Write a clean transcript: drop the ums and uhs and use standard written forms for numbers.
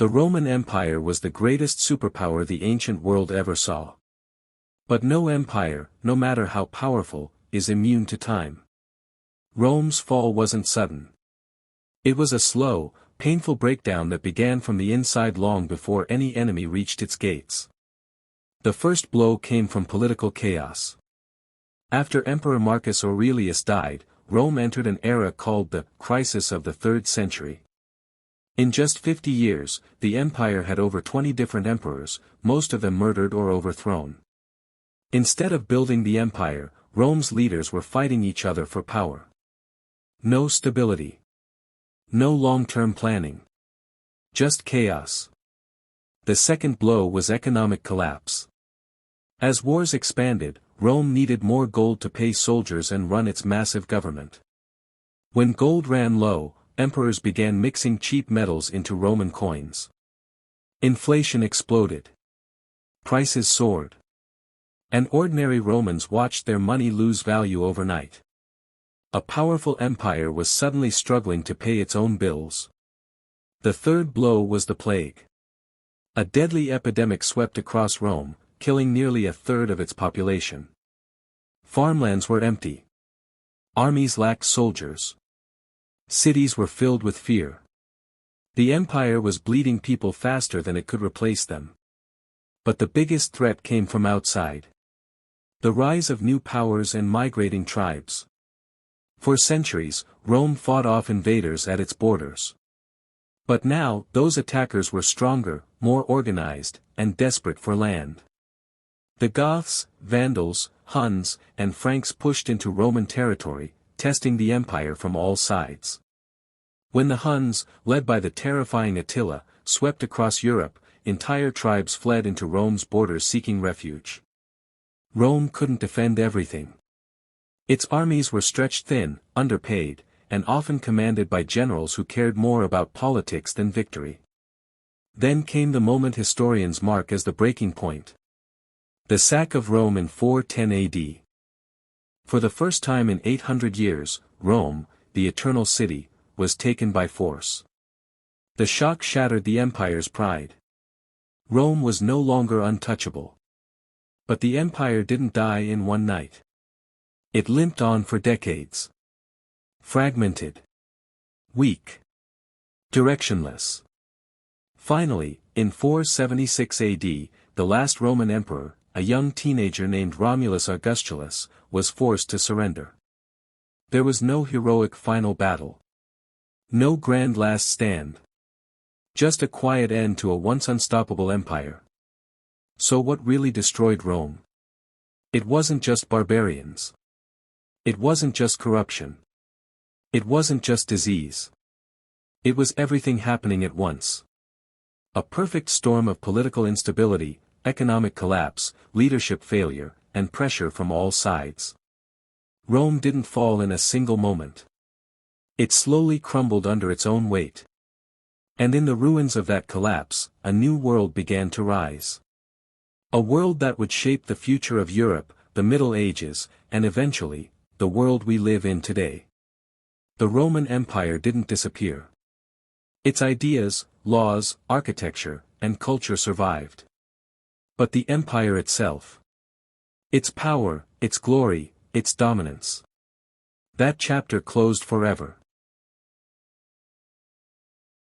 The Roman Empire was the greatest superpower the ancient world ever saw. But no empire, no matter how powerful, is immune to time. Rome's fall wasn't sudden. It was a slow, painful breakdown that began from the inside long before any enemy reached its gates. The first blow came from political chaos. After Emperor Marcus Aurelius died, Rome entered an era called the crisis of the 3rd century. In just 50 years, the empire had over 20 different emperors, most of them murdered or overthrown. Instead of building the empire, Rome's leaders were fighting each other for power. No stability. No long-term planning. Just chaos. The second blow was economic collapse. As wars expanded, Rome needed more gold to pay soldiers and run its massive government. When gold ran low, emperors began mixing cheap metals into Roman coins. Inflation exploded. Prices soared. And ordinary Romans watched their money lose value overnight. A powerful empire was suddenly struggling to pay its own bills. The third blow was the plague. A deadly epidemic swept across Rome, killing nearly a third of its population. Farmlands were empty. Armies lacked soldiers. Cities were filled with fear. The empire was bleeding people faster than it could replace them. But the biggest threat came from outside. The rise of new powers and migrating tribes. For centuries, Rome fought off invaders at its borders. But now, those attackers were stronger, more organized, and desperate for land. The Goths, Vandals, Huns, and Franks pushed into Roman territory, testing the empire from all sides. When the Huns, led by the terrifying Attila, swept across Europe, entire tribes fled into Rome's borders seeking refuge. Rome couldn't defend everything. Its armies were stretched thin, underpaid, and often commanded by generals who cared more about politics than victory. Then came the moment historians mark as the breaking point. The sack of Rome in 410 AD. For the first time in 800 years, Rome, the eternal city, was taken by force. The shock shattered the empire's pride. Rome was no longer untouchable. But the empire didn't die in one night. It limped on for decades. Fragmented. Weak. Directionless. Finally, in 476 AD, the last Roman emperor, a young teenager named Romulus Augustulus, was forced to surrender. There was no heroic final battle. No grand last stand. Just a quiet end to a once unstoppable empire. So what really destroyed Rome? It wasn't just barbarians. It wasn't just corruption. It wasn't just disease. It was everything happening at once. A perfect storm of political instability, economic collapse, leadership failure, and pressure from all sides. Rome didn't fall in a single moment. It slowly crumbled under its own weight. And in the ruins of that collapse, a new world began to rise. A world that would shape the future of Europe, the Middle Ages, and eventually, the world we live in today. The Roman Empire didn't disappear. Its ideas, laws, architecture, and culture survived. But the empire itself. Its power, its glory, its dominance. That chapter closed forever.